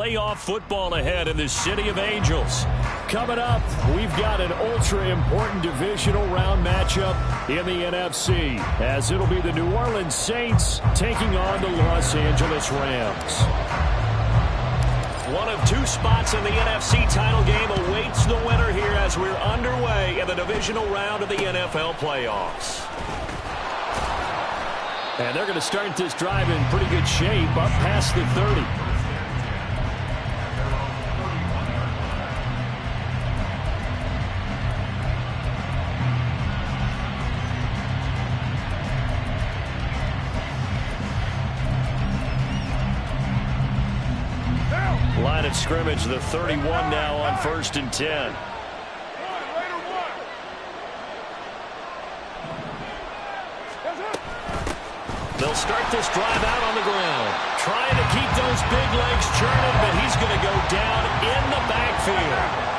Playoff football ahead in the City of Angels. Coming up, we've got an ultra-important divisional round matchup in the NFC, as it'll be the New Orleans Saints taking on the Los Angeles Rams. One of two spots in the NFC title game awaits the winner here as we're underway in the divisional round of the NFL playoffs. And they're going to start this drive in pretty good shape, up past the 30. Line of scrimmage, the 31 now on 1st and 10. They'll start this drive out on the ground, trying to keep those big legs churning, but he's going to go down in the backfield.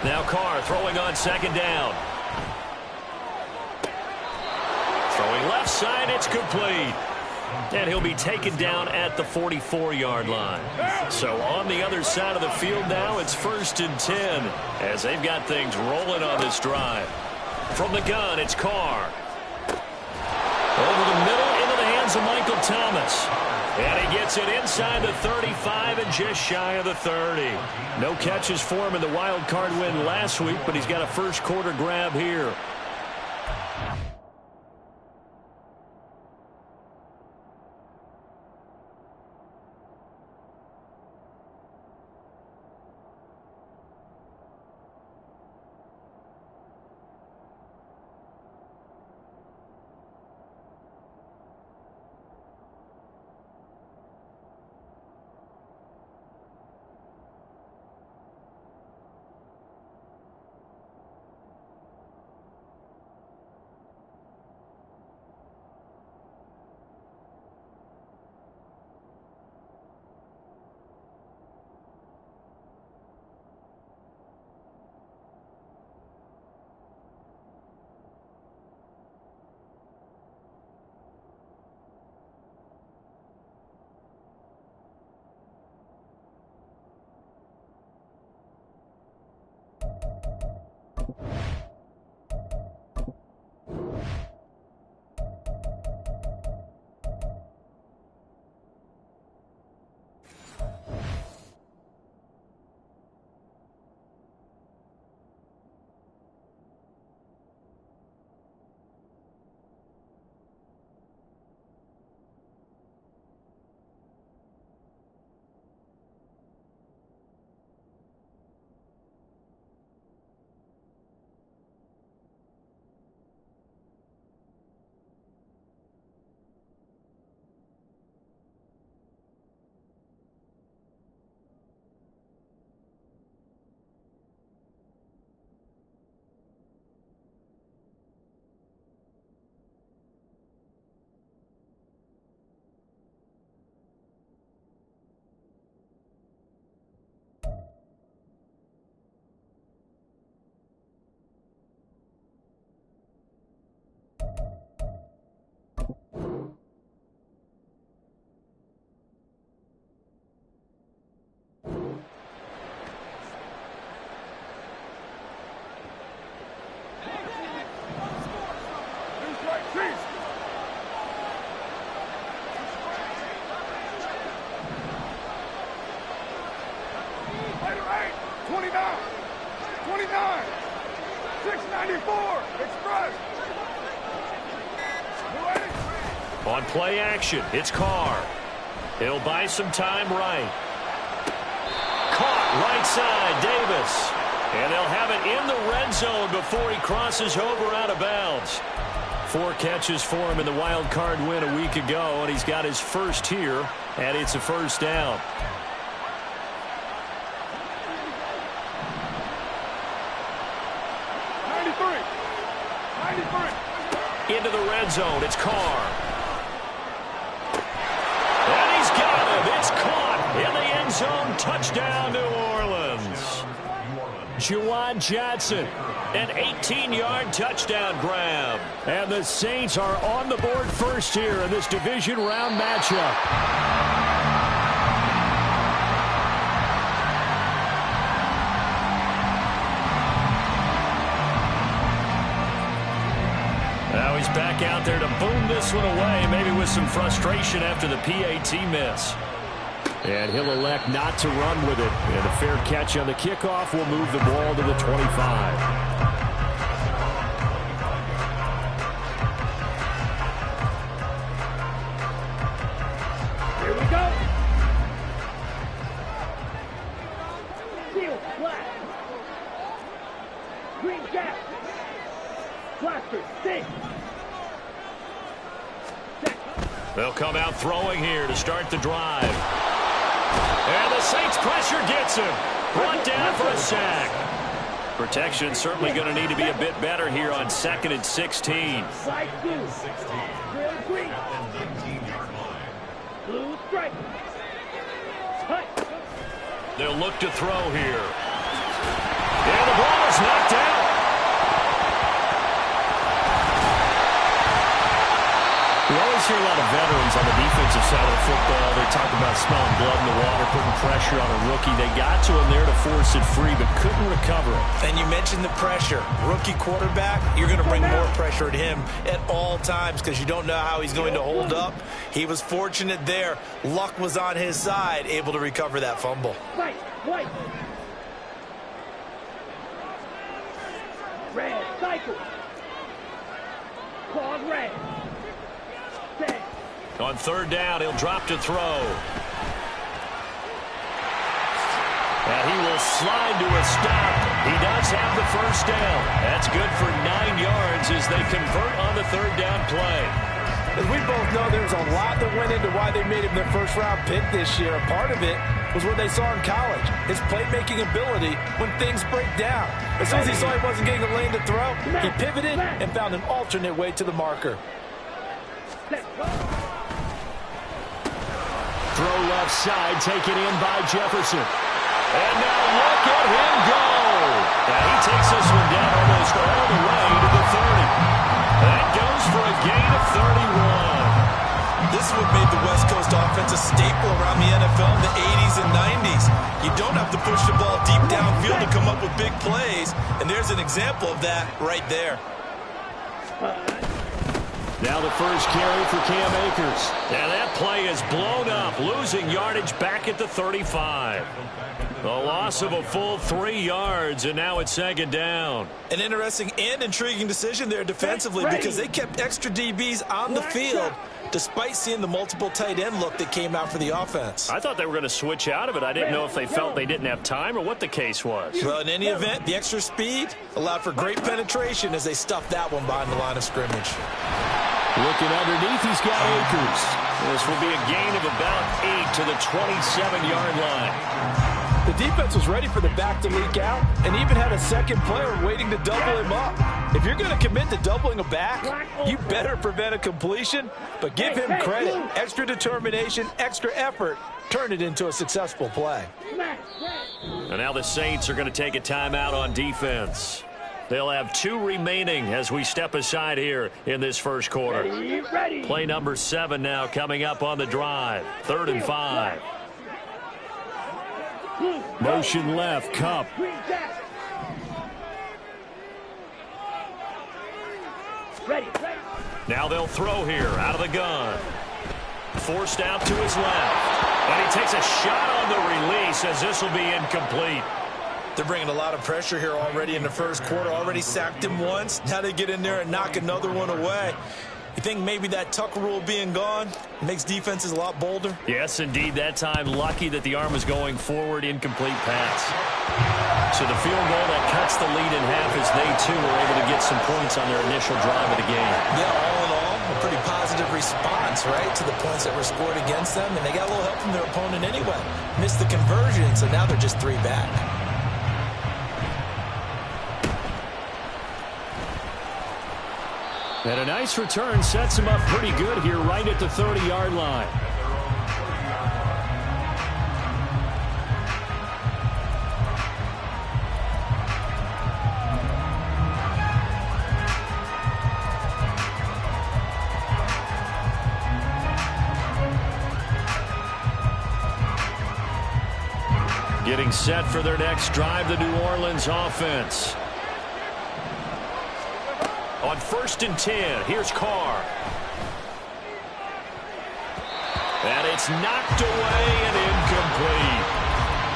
Now Carr throwing on 2nd down. Throwing left side, it's complete. And he'll be taken down at the 44-yard line. So on the other side of the field now, it's 1st and 10 as they've got things rolling on this drive. From the gun, it's Carr. Over the middle into the hands of Michael Thomas. And he gets it inside the 35 and just shy of the 30. No catches for him in the wild card win last week, but he's got a first quarter grab here. On play action, it's Carr. He'll buy some time right. Caught right side, Davis. And they'll have it in the red zone before he crosses over out of bounds. 4 catches for him in the wild card win a week ago, and he's got his first here, and it's a first down. 93. into the red zone. It's Carr. And he's got him. It's caught in the end zone. Touchdown, New Orleans. Juwan Johnson, an 18-yard touchdown grab. And the Saints are on the board first here in this division round matchup. Now he's back out there to boom this one away, maybe with some frustration after the PAT miss. And he'll elect not to run with it. And a fair catch on the kickoff will move the ball to the 25. Here we go. Seal, black. Green gap. Blaster, six. They'll come out throwing here to start the drive. And the Saints pressure gets him. Brought down for a sack. Protection certainly going to need to be a bit better here on 2nd and 16. Side two. Real green. Blue stripe. They'll look to throw here. And the ball is knocked out. We always hear a lot of veterans on the defensive side of the football. They talk about smelling blood in the water, putting pressure on a rookie. They got to him there to force it free, but couldn't recover it. And you mentioned the pressure. Rookie quarterback, you're going to bring more pressure at him at all times because you don't know how he's going to hold up. He was fortunate there. Luck was on his side, able to recover that fumble. White. Red, cycle. Claws red. On 3rd down, he'll drop to throw. And he will slide to a stop. He does have the first down. That's good for 9 yards as they convert on the 3rd down play. As we both know, there's a lot that went into why they made him their first-round pick this year. A part of it was what they saw in college, his playmaking ability when things break down. As soon as he saw he wasn't getting a lane to throw, he pivoted and found an alternate way to the marker. Throw left side, taken in by Jefferson. And now look at him go. And he takes this one down almost all the way to the 30. That goes for a gain of 31. This is what made the West Coast offense a staple around the NFL in the 80s and 90s. You don't have to push the ball deep downfield to come up with big plays, and there's an example of that right there. Now the first carry for Cam Akers. And that play is blown up, losing yardage back at the 35. The loss of a full 3 yards, and now it's 2nd down. An interesting and intriguing decision there defensively because they kept extra DBs on the field despite seeing the multiple tight end look that came out for the offense. I thought they were going to switch out of it. I didn't know if they felt they didn't have time or what the case was. Well, in any event, the extra speed allowed for great penetration as they stuffed that one behind the line of scrimmage. Looking underneath, he's got Akers. This will be a gain of about 8 to the 27-yard line. The defense was ready for the back to leak out and even had a second player waiting to double him up. If you're going to commit to doubling a back, you better prevent a completion, but give him credit. Extra determination, extra effort, turn it into a successful play. And now the Saints are going to take a timeout on defense. They'll have 2 remaining as we step aside here in this first quarter. Ready. Play number 7 now coming up on the drive. 3rd and 5. Motion left, Kupp. Ready. Now they'll throw here out of the gun. Forced out to his left. And he takes a shot on the release as this will be incomplete. They're bringing a lot of pressure here already in the first quarter. Already sacked him once. Now they get in there and knock another one away. You think maybe that Tucker rule being gone makes defenses a lot bolder? Yes, indeed. That time, lucky that the arm was going forward, incomplete pass. So the field goal that cuts the lead in half as they, too, were able to get some points on their initial drive of the game. Yeah, all in all, a pretty positive response, right, to the points that were scored against them. And they got a little help from their opponent anyway. Missed the conversion, so now they're just 3 back. And a nice return sets him up pretty good here right at the 30-yard line. Getting set for their next drive, the New Orleans offense. On 1st and 10, here's Carr. And it's knocked away and incomplete.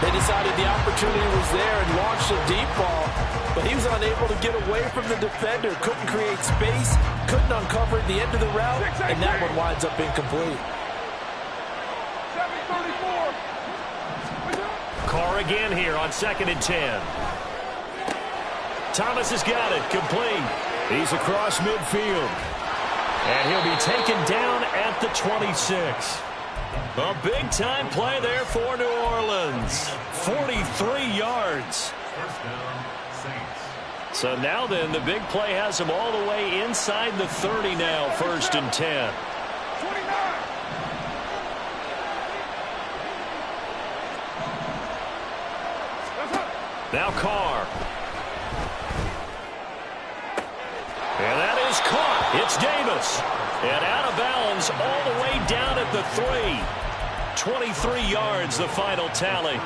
They decided the opportunity was there and launched a deep ball, but he was unable to get away from the defender, couldn't create space, couldn't uncover the end of the route, and that one winds up incomplete. Carr again here on 2nd and 10. Thomas has got it, complete. He's across midfield. And he'll be taken down at the 26. A big-time play there for New Orleans. 43 yards. So now then, the big play has him all the way inside the 30 now, 1st and 10. Now Carr. And that is caught. It's Davis. And out of bounds all the way down at the 3. 23 yards, the final tally.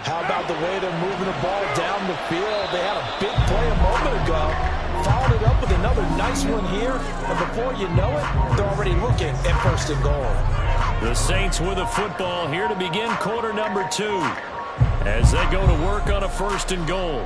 How about the way they're moving the ball down the field? They had a big play a moment ago. Followed it up with another nice one here. And before you know it, they're already looking at 1st and goal. The Saints with a football here to begin quarter number 2. As they go to work on a 1st and goal.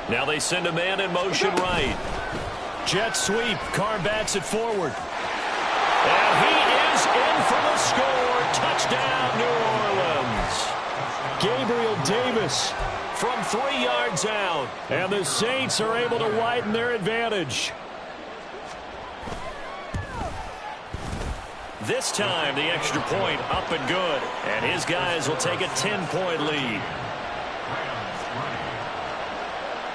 Now they send a man in motion right. Jet sweep. Carr bats it forward. And he is in for the score. Touchdown, New Orleans. Gabriel Davis from 3 yards out. And the Saints are able to widen their advantage. This time, the extra point up and good. And his guys will take a 10-point lead.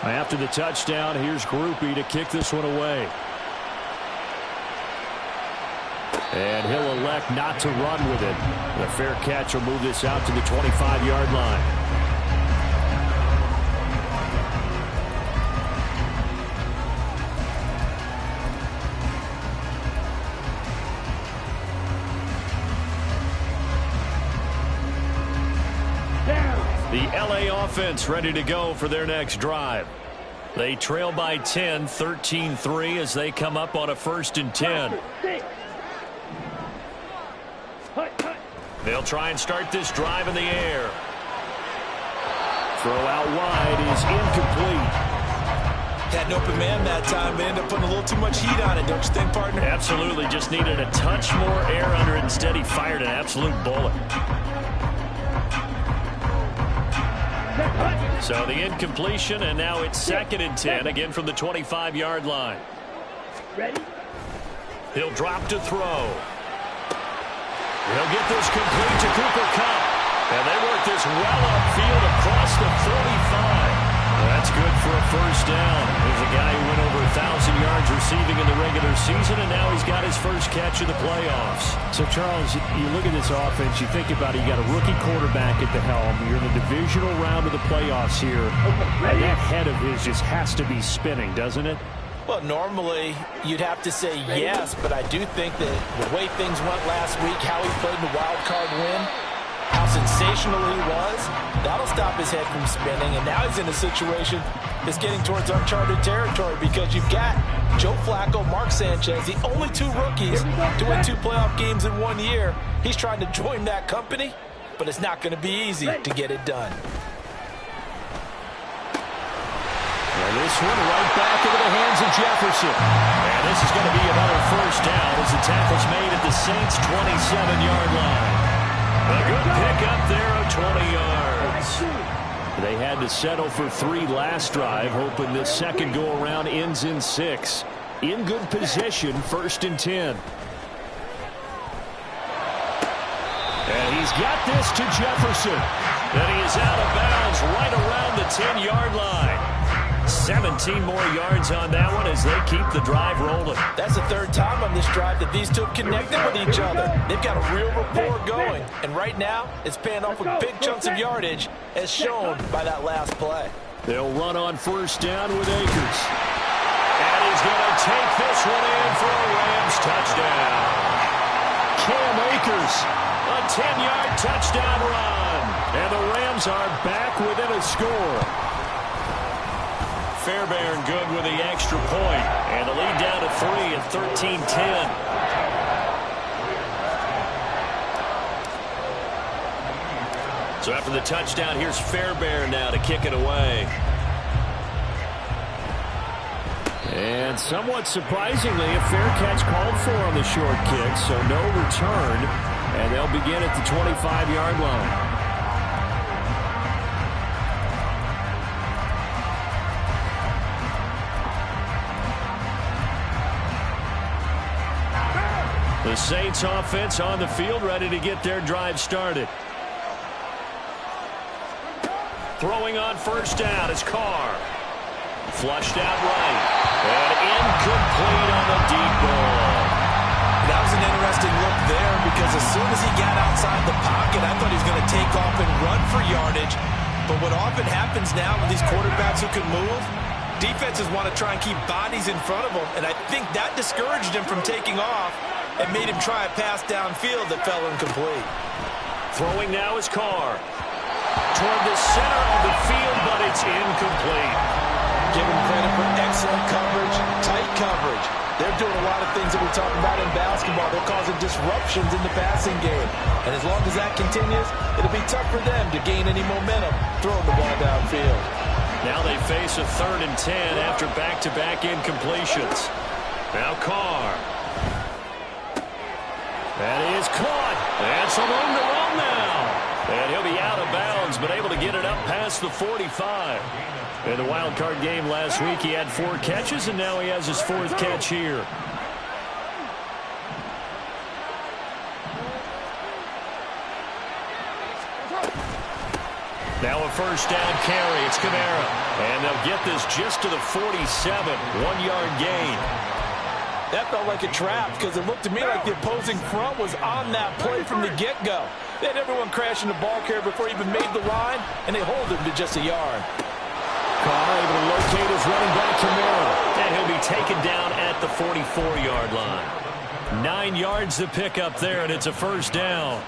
After the touchdown, here's Grupe to kick this one away. And he'll elect not to run with it. The fair catch will move this out to the 25-yard line. The LA offense ready to go for their next drive. They trail by 10, 13-3 as they come up on a 1st and 10. They'll try and start this drive in the air. Throw out wide is incomplete. Had an open man that time. They ended up putting a little too much heat on it, don't you think, partner? Absolutely. Just needed a touch more air under it. Instead, he fired an absolute bullet. So the incompletion, and now it's 2nd and 10, again from the 25-yard line. Ready? He'll drop to throw. He'll get this complete to Cooper Kupp. And they work this well upfield across the 45. That's good for a 1st down. There's a guy who went over 1,000 yards receiving in the regular season, and now he's got his first catch of the playoffs. So, Charles, you look at this offense, you think about it, you got a rookie quarterback at the helm. You're in the divisional round of the playoffs here. And that head of his just has to be spinning, doesn't it? Well, normally you'd have to say yes, but I do think that the way things went last week, how he played in the wild card win, how sensational he was, that'll stop his head from spinning. And now he's in a situation that's getting towards uncharted territory because you've got Joe Flacco, Mark Sanchez, the only 2 rookies to win 2 playoff games in 1 year. He's trying to join that company, but it's not going to be easy to get it done. And this one right back into the hands of Jefferson. And this is going to be another 1st down as the tackle's made at the Saints' 27-yard line. A good pickup there of 20 yards. They had to settle for 3 last drive, hoping this second go-around ends in 6. In good position, 1st and 10. And he's got this to Jefferson. And he is out of bounds right around the 10-yard line. 17 more yards on that one as they keep the drive rolling. That's the 3rd time on this drive that these two have connected with each other. They've got a real rapport going. And right now, it's paying off with big chunks of yardage, as shown by that last play. They'll run on 1st down with Akers. And he's going to take this one in for a Rams touchdown. Cam Akers, a 10-yard touchdown run. And the Rams are back within a score. Fairbairn good with the extra point. And the lead down to 3 at 13-10. So after the touchdown, here's Fairbairn now to kick it away. And somewhat surprisingly, a fair catch called for on the short kick, so no return. And they'll begin at the 25-yard line. The Saints offense on the field, ready to get their drive started. Throwing on 1st down is Carr. Flushed out right. And incomplete on the deep ball. That was an interesting look there because as soon as he got outside the pocket, I thought he was going to take off and run for yardage. But what often happens now with these quarterbacks who can move, defenses want to try and keep bodies in front of them. And I think that discouraged him from taking off and made him try a pass downfield that fell incomplete. Throwing now is Carr. Toward the center of the field, but it's incomplete. Give him credit for excellent coverage, tight coverage. They're doing a lot of things that we talk about in basketball. They're causing disruptions in the passing game. And as long as that continues, it'll be tough for them to gain any momentum throwing the ball downfield. Now they face a 3rd and 10 after back-to-back incompletions. Now Carr. That is caught. And some room to run now. And he'll be out of bounds, but able to get it up past the 45. In the wild card game last week, he had 4 catches, and now he has his 4th catch here. Now a 1st down carry. It's Kamara. And they'll get this just to the 47. 1-yard gain. That felt like a trap because it looked to me like the opposing front was on that play from the get-go. They had everyone crashing the ball carrier before he even made the line, and they hold him to just a yard. Carr able to locate his running back, Kamara. And he'll be taken down at the 44-yard line. 9 yards to pick up there, and it's a 1st down.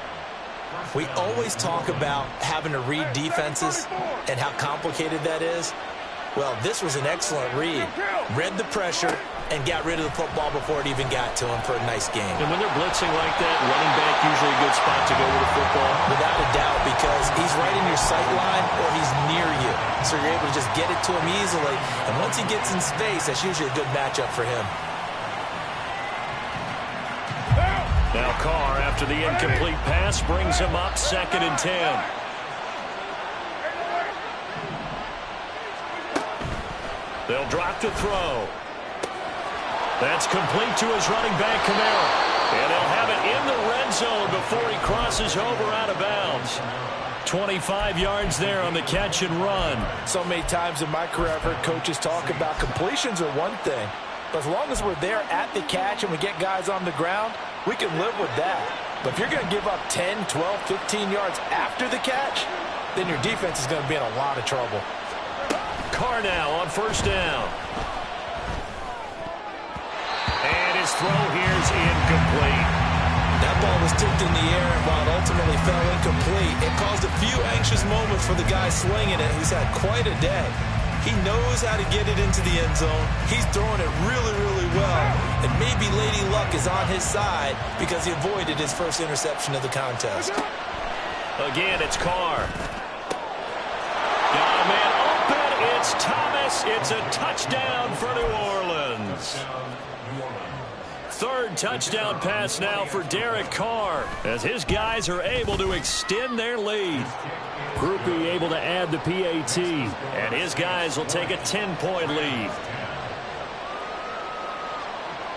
We always talk about having to read defenses and how complicated that is. Well, this was an excellent read. Read the pressure and got rid of the football before it even got to him for a nice game. And when they're blitzing like that, running back usually a good spot to go with the football. Without a doubt, because he's right in your sight line or he's near you. So you're able to just get it to him easily. And once he gets in space, that's usually a good matchup for him. Now Carr, after the incomplete pass, brings him up 2nd and 10. They'll drop to throw. That's complete to his running back, Kamara. And they'll have it in the red zone before he crosses over out of bounds. 25 yards there on the catch and run. So many times in my career I've heard coaches talk about completions are one thing. But as long as we're there at the catch and we get guys on the ground, we can live with that. But if you're going to give up 10, 12, 15 yards after the catch, then your defense is going to be in a lot of trouble. Carr now on 1st down. And his throw here is incomplete. That ball was tipped in the air, and while it ultimately fell incomplete, it caused a few anxious moments for the guy slinging it, who's had quite a day. He knows how to get it into the end zone. He's throwing it really, really well. And maybe Lady Luck is on his side because he avoided his first interception of the contest. Again, it's Carr. Got a man open. It's Thomas. It's a touchdown for New Orleans. third touchdown pass now for Derek Carr as his guys are able to extend their lead. Grupe able to add the PAT. And his guys will take a 10-point lead.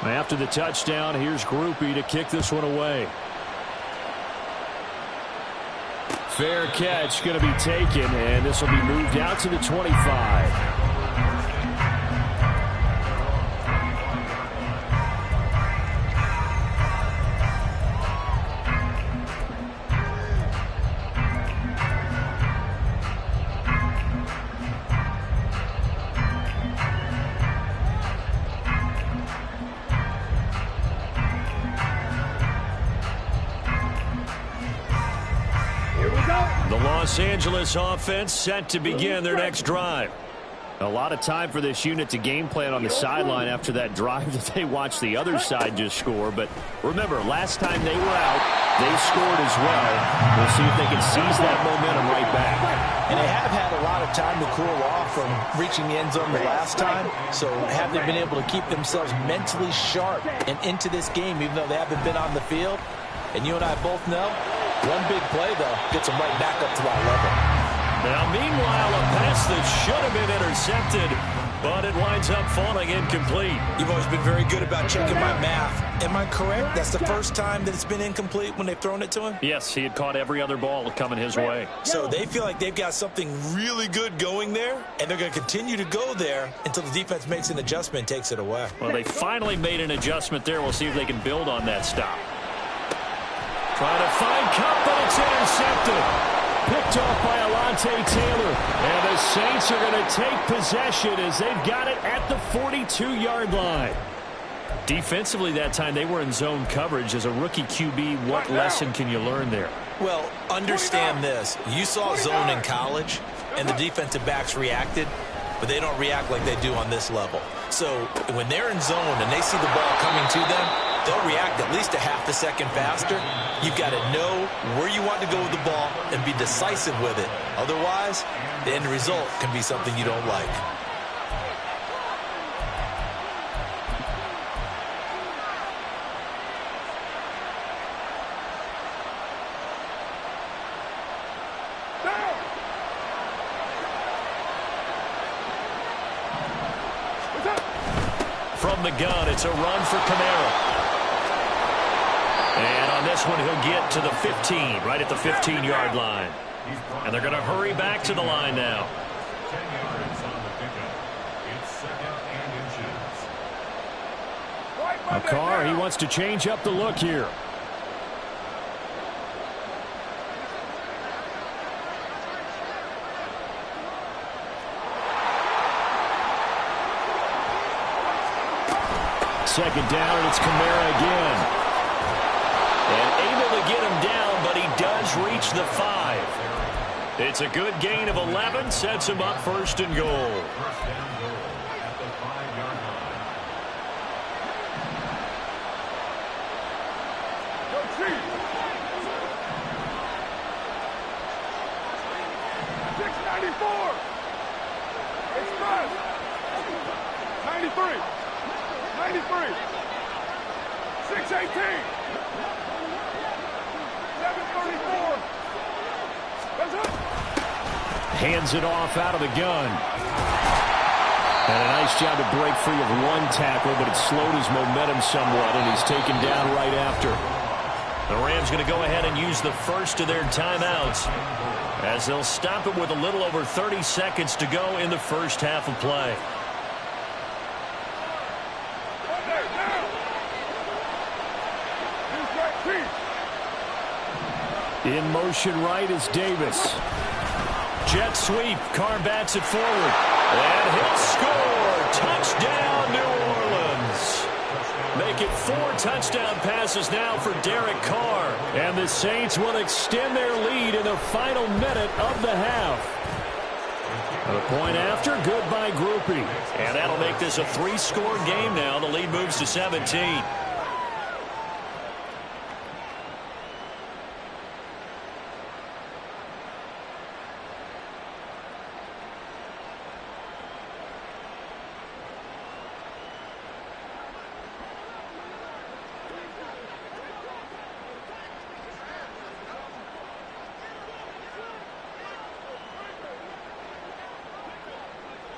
After the touchdown, here's Grupe to kick this one away. Fair catch going to be taken, and this will be moved out to the 25. Los Angeles offense set to begin their next drive. A lot of time for this unit to game plan on the sideline after that drive that they watched the other side just score. But remember, last time they were out, they scored as well. We'll see if they can seize that momentum right back. And they have had a lot of time to cool off from reaching the end zone the last time. So have they been able to keep themselves mentally sharp and into this game, even though they haven't been on the field? And you and I both know, one big play, though, gets them right back up to that level. Now, meanwhile, a pass that should have been intercepted, but it winds up falling incomplete. You've always been very good about checking my math. Am I correct? That's the first time that it's been incomplete when they've thrown it to him? Yes, he had caught every other ball coming his way. So they feel like they've got something really good going there, and they're going to continue to go there until the defense makes an adjustment and takes it away. Well, they finally made an adjustment there. We'll see if they can build on that stop. Trying to find Kupp, but it's intercepted. Picked off by Alontae Taylor. And the Saints are going to take possession as they've got it at the 42-yard line. Defensively that time, they were in zone coverage. As a rookie QB, what lesson can you learn there? Well, understand this. You saw zone in college, and the defensive backs reacted, but they don't react like they do on this level. So when they're in zone and they see the ball coming to them, they'll react at least a half a second faster. You've got to know where you want to go with the ball and be decisive with it. Otherwise, the end result can be something you don't like. From the gun, it's a run for Kamara. And on this one, he'll get to the 15, right at the 15-yard line. And they're going to hurry back to the line now. Carr, he wants to change up the look here. Second down, and it's Kamara again. And able to get him down, but he does reach the 5. It's a good gain of 11, sets him up first and goal. Hands it off out of the gun. And a nice job to break free of one tackle, but it slowed his momentum somewhat, and he's taken down right after. The Rams going to go ahead and use the first of their timeouts as they'll stop it with a little over 30 seconds to go in the first half of play. In motion right is Davis. Jet sweep. Carr bats it forward. And he'll score. Touchdown, New Orleans. Make it 4 touchdown passes now for Derek Carr. And the Saints will extend their lead in the final minute of the half. The point after, good by Grupe. And that'll make this a 3-score game now. The lead moves to 17.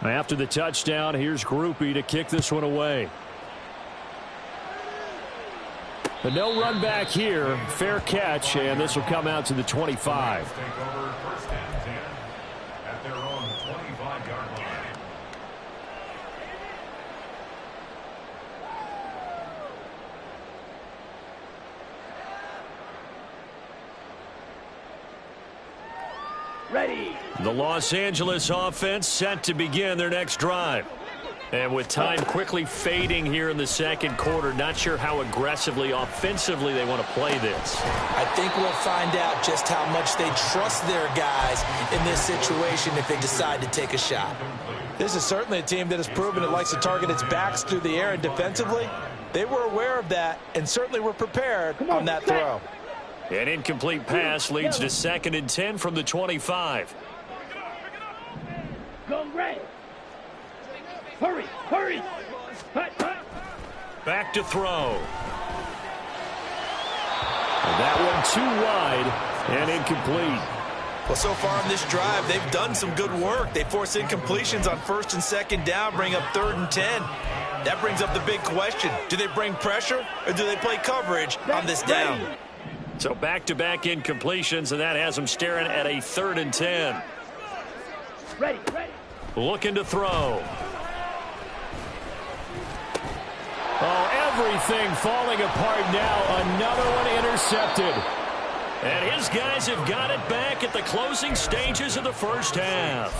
After the touchdown, here's Grupe to kick this one away. But no run back here. Fair catch, and this will come out to the 25. Ready. The Los Angeles offense set to begin their next drive. And with time quickly fading here in the second quarter, not sure how aggressively, offensively they want to play this. I think we'll find out just how much they trust their guys in this situation if they decide to take a shot. This is certainly a team that has proven it likes to target its backs through the air, and defensively, they were aware of that and certainly were prepared on that throw. An incomplete pass leads to 2nd and 10 from the 25. Go red. Hurry, hurry. Hut, hut. Back to throw. And that one too wide and incomplete. Well, so far in this drive, they've done some good work. They force incompletions on 1st and 2nd down, bring up 3rd and 10. That brings up the big question. Do they bring pressure or do they play coverage on this down? So back-to-back incompletions, and that has them staring at a 3rd and 10. Ready, ready. Looking to throw. Oh, everything falling apart now. Another one intercepted. And his guys have got it back at the closing stages of the first half.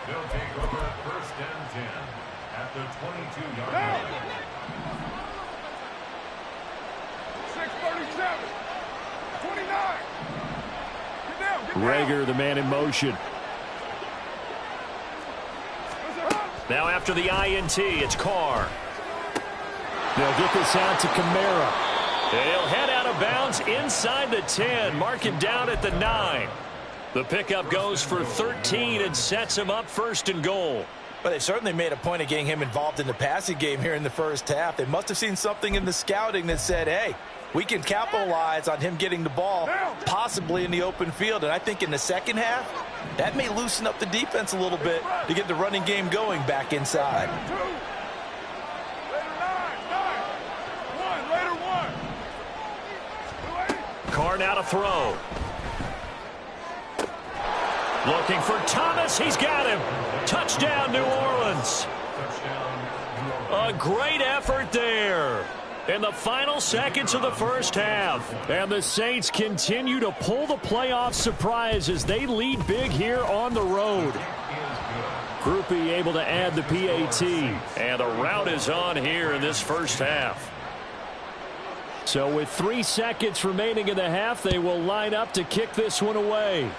They'll take over 1st and 10 at the 22-yard line. 6:37. 29. Get down, get down. Reagor, the man in motion. Now after the INT, it's Carr. They'll get this out to Kamara. They'll head out of bounds inside the 10, mark him down at the 9. The pickup goes for 13 and sets him up 1st and goal. But they certainly made a point of getting him involved in the passing game here in the first half. They must have seen something in the scouting that said, hey, we can capitalize on him getting the ball, possibly in the open field. And I think in the second half, that may loosen up the defense a little bit to get the running game going back inside. Carr now to throw. Looking for Thomas. He's got him. Touchdown, New Orleans. A great effort there in the final seconds of the first half. And the Saints continue to pull the playoff surprise as they lead big here on the road. Grupe able to add the PAT. And the route is on here in this first half. So with 3 seconds remaining in the half, they will line up to kick this one away.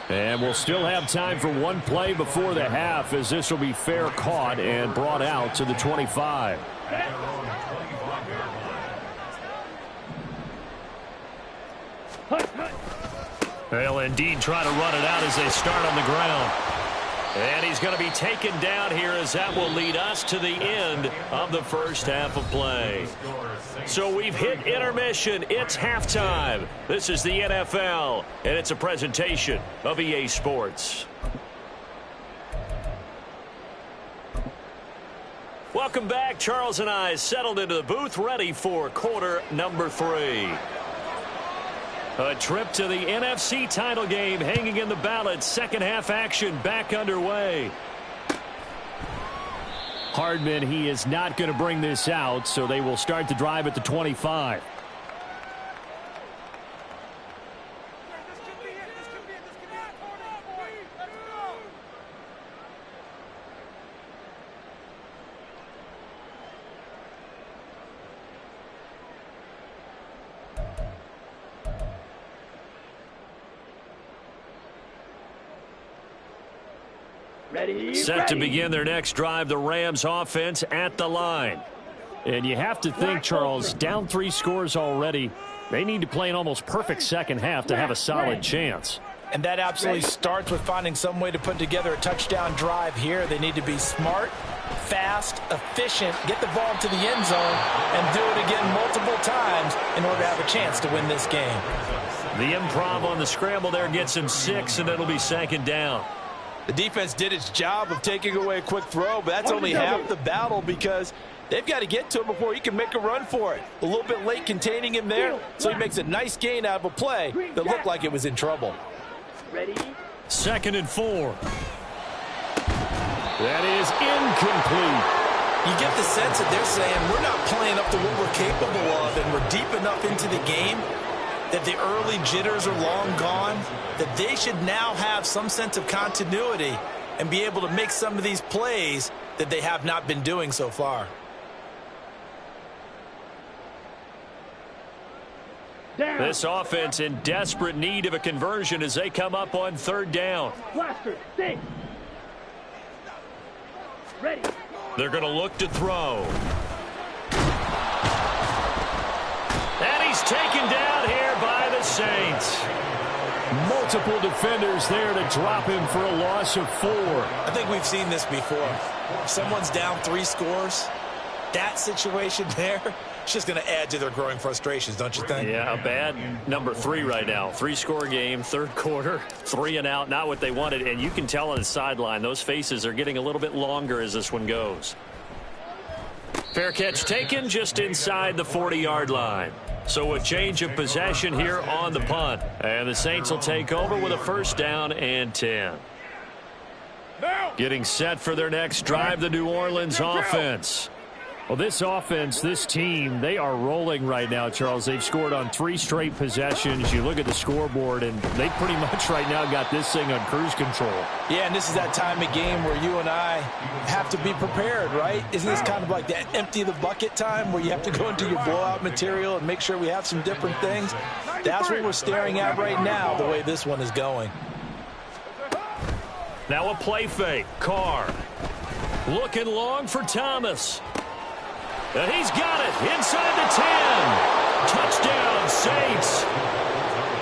And we'll still have time for one play before the half, as this will be fair caught and brought out to the 25. They'll indeed try to run it out as they start on the ground. And he's going to be taken down here, as that will lead us to the end of the first half of play. So we've hit intermission. It's halftime. This is the NFL, and it's a presentation of EA Sports. Welcome back. Charles and I settled into the booth, ready for quarter number 3. A trip to the NFC title game hanging in the balance. Second half action back underway. Hardman, he is not going to bring this out, so they will start the drive at the 25. Ready, Set to begin their next drive, the Rams offense at the line. And you have to think, Charles, down 3 scores already. They need to play an almost perfect second half to have a solid chance. And that absolutely starts with finding some way to put together a touchdown drive here. They need to be smart, fast, efficient, get the ball to the end zone, and do it again multiple times in order to have a chance to win this game. The improv on the scramble there gets him 6, and it'll be second down. The defense did its job of taking away a quick throw, but that's only half the battle because they've got to get to him before he can make a run for it. A little bit late containing him there, so he makes a nice gain out of a play that looked like it was in trouble. Ready? 2nd and 4. That is incomplete. You get the sense that they're saying we're not playing up to what we're capable of, and we're deep enough into the game that the early jitters are long gone, that they should now have some sense of continuity and be able to make some of these plays that they have not been doing so far. This offense in desperate need of a conversion as they come up on 3rd down. Blaster, 6. Ready. They're going to look to throw. And he's taken down here by the Saints. Multiple defenders there to drop him for a loss of 4. I think we've seen this before. If someone's down 3 scores, that situation there, it's just going to add to their growing frustrations, don't you think? Yeah, a bad number 3 right now. 3-score game, 3rd quarter, 3 and out, not what they wanted. And you can tell on the sideline, those faces are getting a little bit longer as this one goes. Fair catch taken just inside the 40-yard line. So a change of possession here on the punt. And the Saints will take over with a 1st down and 10. Getting set for their next drive, the New Orleans offense. Well, this offense, this team, they are rolling right now, Charles. They've scored on 3 straight possessions. You look at the scoreboard, and they pretty much right now got this thing on cruise control. Yeah, and this is that time of game where you and I have to be prepared, right? Isn't this kind of like that empty the bucket time where you have to go into your blowout material and make sure we have some different things? That's what we're staring at right now, the way this one is going. Now a play fake. Carr looking long for Thomas. And he's got it inside the 10. Touchdown, Saints.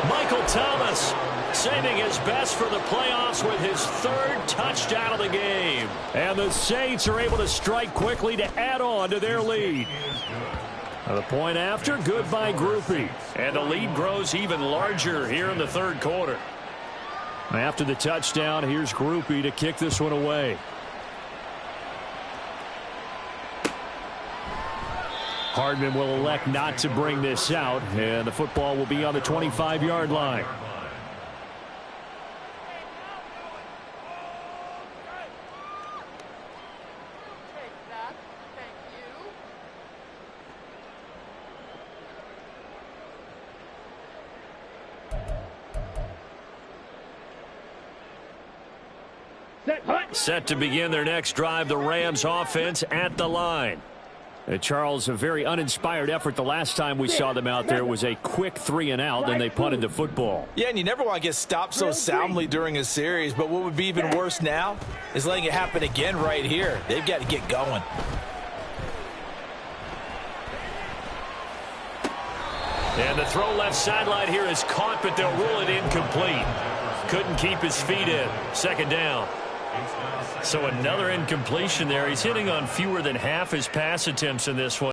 Michael Thomas saving his best for the playoffs with his 3rd touchdown of the game. And the Saints are able to strike quickly to add on to their lead. The point after, good by Grupe. And the lead grows even larger here in the 3rd quarter. After the touchdown, here's Grupe to kick this one away. Hardman will elect not to bring this out, and the football will be on the 25-yard line. Set to begin their next drive, the Rams offense at the line. Charles, a very uninspired effort. The last time we saw them out there was a quick 3 and out, and they punted the football. Yeah, and you never want to get stopped so soundly during a series, but what would be even worse now is letting it happen again right here. They've got to get going. And the throw left sideline here is caught, but they'll rule it incomplete. Couldn't keep his feet in. 2nd down. So another incompletion there. He's hitting on fewer than half his pass attempts in this one.